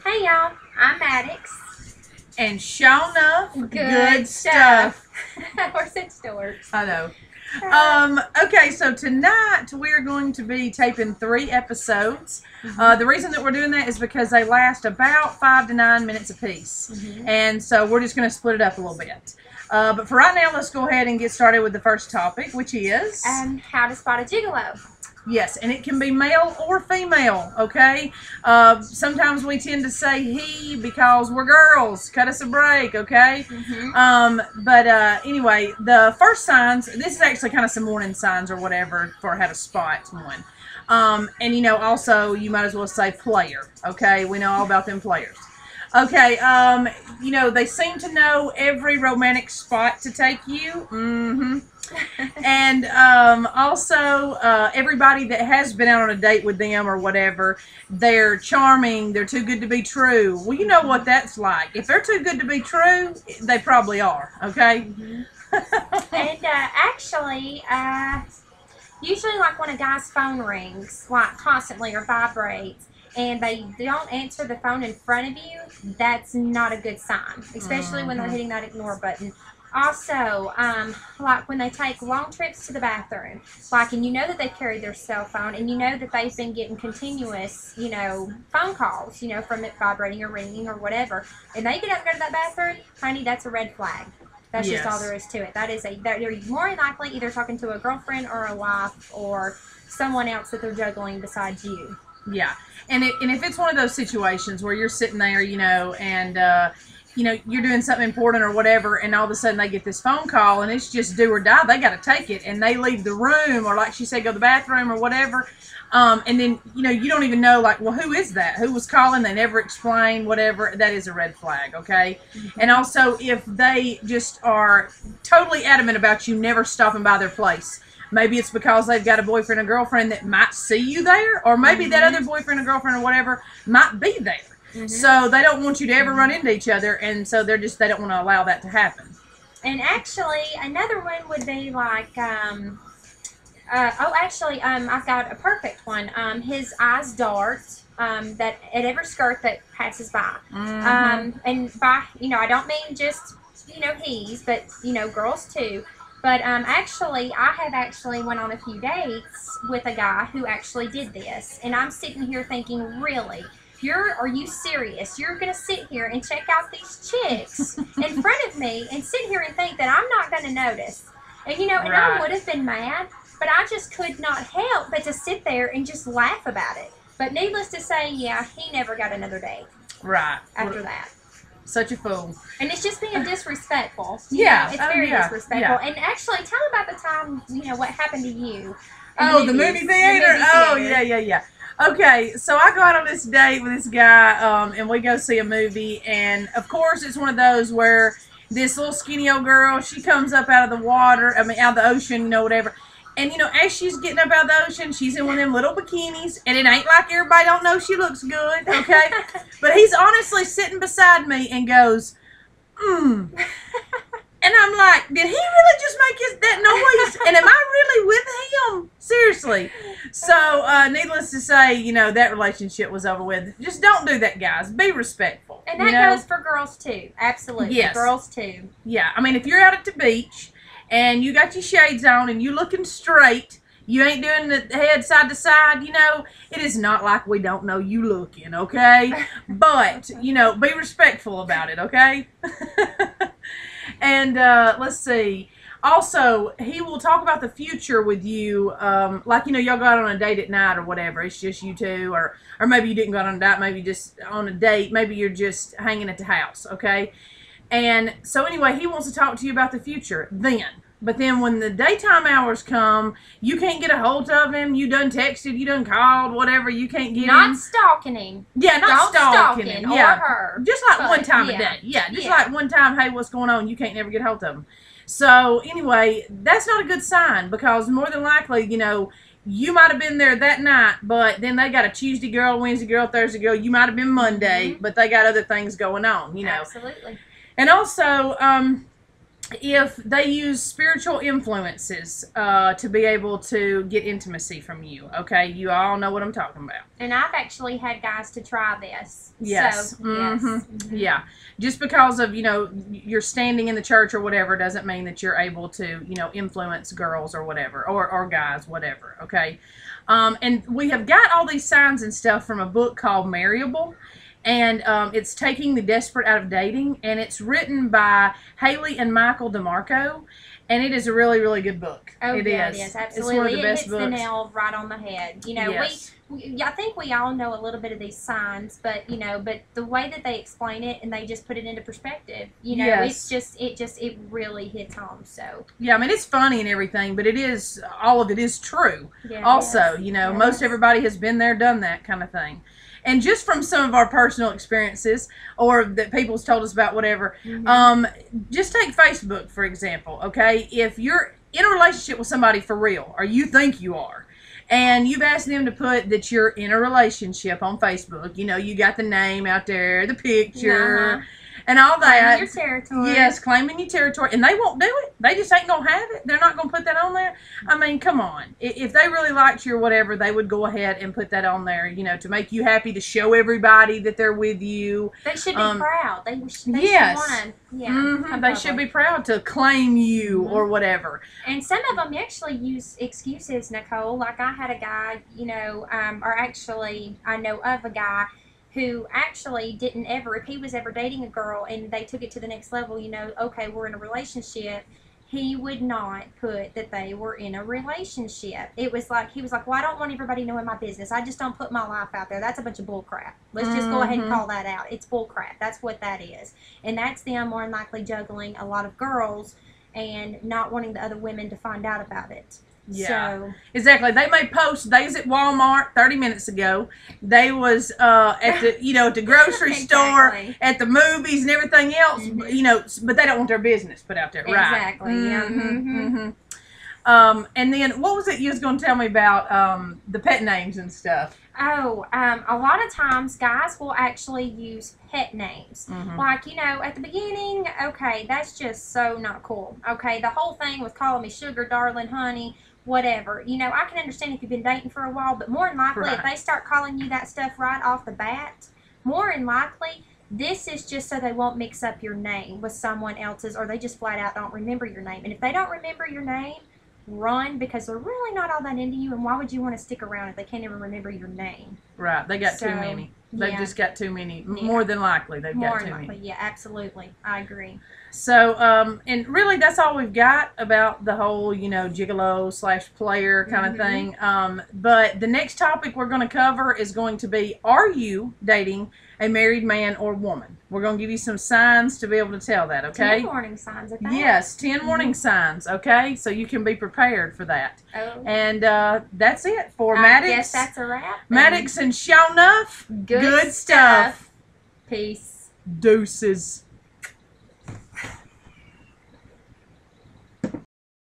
Hey y'all, I'm Maddox. And Shauna, Good stuff. Of course it still works. I know. Okay, so tonight we're going to be taping 3 episodes. The reason that we're doing that is because they last about 5 to 9 minutes apiece. And so we're just going to split it up a little bit. But for right now, let's go ahead and get started with the first topic, which is... how to spot a gigolo. Yes, and it can be male or female, okay? Sometimes we tend to say he because we're girls. Cut us a break, okay? Anyway, the first signs, this is actually kind of some warning signs or whatever for how to spot one. And, you know, also, you might as well say player, okay? We know all about them players. Okay, you know, they seem to know every romantic spot to take you. And also, everybody that has been out on a date with them or whatever, they're charming, they're too good to be true. Well, you know what that's like. If they're too good to be true, they probably are, okay? And actually, usually like when a guy's phone rings, like constantly or vibrates, and they don't answer the phone in front of you, that's not a good sign, especially when they're hitting that ignore button. Also, like when they take long trips to the bathroom, like, and you know that they've carried their cell phone, and you know that they've been getting continuous, you know, phone calls, you know, from it vibrating or ringing or whatever, and they get up and go to that bathroom, honey, that's a red flag. That's just all there is to it. That is they're more likely either talking to a girlfriend or a wife or someone else that they're juggling besides you. Yeah, and if it's one of those situations where you're sitting there, you know, and you know, you're doing something important or whatever, and all of a sudden they get this phone call, and it's just do or die. They got to take it, and they leave the room, or like she said, go to the bathroom or whatever. And then, you know, you don't even know, like, well, who is that? Who was calling? They never explain, whatever. That is a red flag, okay? And also, if they just are totally adamant about you never stopping by their place, maybe it's because they've got a boyfriend or girlfriend that might see you there, or maybe that other boyfriend or girlfriend or whatever might be there. So they don't want you to ever run into each other, and so they don't want to allow that to happen. And actually, another one would be like, I've got a perfect one. His eyes dart that at every skirt that passes by. And by, you know, I don't mean just, you know, he's, but, you know, girls too. But actually, I have actually went on a few dates with a guy who actually did this. And I'm sitting here thinking, really? Are you serious? You're going to sit here and check out these chicks in front of me and sit here and think that I'm not going to notice. And, you know, and I would have been mad, but I just could not help but to sit there and just laugh about it. But needless to say, yeah, he never got another date. After that. Such a fool. And it's just being disrespectful. Yeah. It's very disrespectful. Yeah. And actually, tell about the time, you know, what happened to you. Oh, the movie theater? Oh, yeah. Okay, so I go out on this date with this guy, and we go see a movie, and of course it's one of those where this little skinny old girl, she comes up out of the water, out of the ocean, you know, whatever, and, you know, as she's getting up out of the ocean, she's in one of them little bikinis, and it ain't like everybody don't know she looks good, okay, but he's honestly sitting beside me and goes, and I'm like, did he really just make that noise? And am I really with him? Seriously. So, needless to say, you know, that relationship was over with. Just don't do that, guys. Be respectful. And that goes for girls, too. Absolutely. Yes. Girls, too. Yeah. I mean, if you're out at the beach and you got your shades on and you're looking straight, you ain't doing the head side to side, you know, it is not like we don't know you looking, okay? But, you know, be respectful about it, okay? And let's see. Also, he will talk about the future with you, like, you know, y'all go out on a date at night or whatever. It's just you two, or maybe you didn't go out on a date, maybe just on a date. Maybe you're just hanging at the house, okay? And so anyway, he wants to talk to you about the future then. But then when the daytime hours come, you can't get a hold of him. You done texted, you done called, whatever. You can't get him. Not stalking him. Yeah, not stalking him. Or her. Just like one time a day. Yeah, just like one time, hey, what's going on? You can't never get a hold of him. So anyway, that's not a good sign, because more than likely, you know, you might have been there that night, but then they got a Tuesday girl, Wednesday girl, Thursday girl. You might have been Monday, but they got other things going on, you know. Absolutely. And also, if they use spiritual influences to be able to get intimacy from you. Okay, you all know what I'm talking about. And I've actually had guys to try this. Yes. So, yes. Mm-hmm. Yeah. Just because of, you're standing in the church or whatever doesn't mean that you're able to, influence girls or whatever, or guys, whatever. Okay. And we have got all these signs and stuff from a book called Marriable. And it's Taking the Desperate Out of Dating. And it's written by Haley and Michael DeMarco. And it is a really, really good book. Oh, it yeah, is. it is. Absolutely. It's one of the best hits books. The nail right on the head. Yes. I think we all know a little bit of these signs, but but the way that they explain it and they just put it into perspective, Yes. it really hits home. So yeah, I mean it's funny and everything, but all of it is true. yeah, Also, yes. most everybody has been there, done that kind of thing. And just from some of our personal experiences, or that people's told us about, whatever, just take Facebook, for example, okay? If you're in a relationship with somebody for real, or you think you are, and you've asked them to put that you're in a relationship on Facebook, you got the name out there, the picture, and all that. Claiming your territory. Yes, claiming your territory. And they won't do it. They just ain't going to have it. They're not going to put that on there. I mean, come on. If they really liked you or whatever, they would go ahead and put that on there, to make you happy, to show everybody that they're with you. They should be proud. They yes. should want They should be proud to claim you or whatever. And some of them actually use excuses, Nicole. Like I had a guy, or actually I know of a guy who actually didn't ever, if he was ever dating a girl and they took it to the next level, okay, we're in a relationship, he would not put that they were in a relationship. It was like, he was like, well, I don't want everybody knowing my business. I just don't put my life out there. That's a bunch of bull crap. Let's just go ahead and call that out. It's bull crap. That's what that is. And that's them more than likely juggling a lot of girls and not wanting the other women to find out about it. Yeah, so, exactly. They may post, they was at Walmart 30 minutes ago. They was at the at the grocery store, at the movies and everything else. But they don't want their business put out there, right? Exactly. And then what was it you was going to tell me about the pet names and stuff? Oh, a lot of times guys will actually use pet names. Like, at the beginning, okay, that's just so not cool. Okay, the whole thing with calling me sugar, darling, honey, whatever. I can understand if you've been dating for a while, but more than likely, if they start calling you that stuff right off the bat, more than likely, this is just so they won't mix up your name with someone else's, or they just flat out don't remember your name. And if they don't remember your name, run, because they're really not all that into you, and why would you want to stick around if they can't even remember your name? Right, they got too many. They've just got too many. More than likely, they've got too many. Yeah, absolutely. I agree. So, and really that's all we've got about the whole, gigolo / player kind of thing. But the next topic we're going to cover is going to be, are you dating a married man or woman? We're going to give you some signs to be able to tell that, okay? 10 warning signs at that. Yes, 10 warning signs, okay? So you can be prepared for that. Oh. And that's it for Maddox. I guess that's a wrap. Maddox and Shawnuff. Good stuff. Peace. Deuces.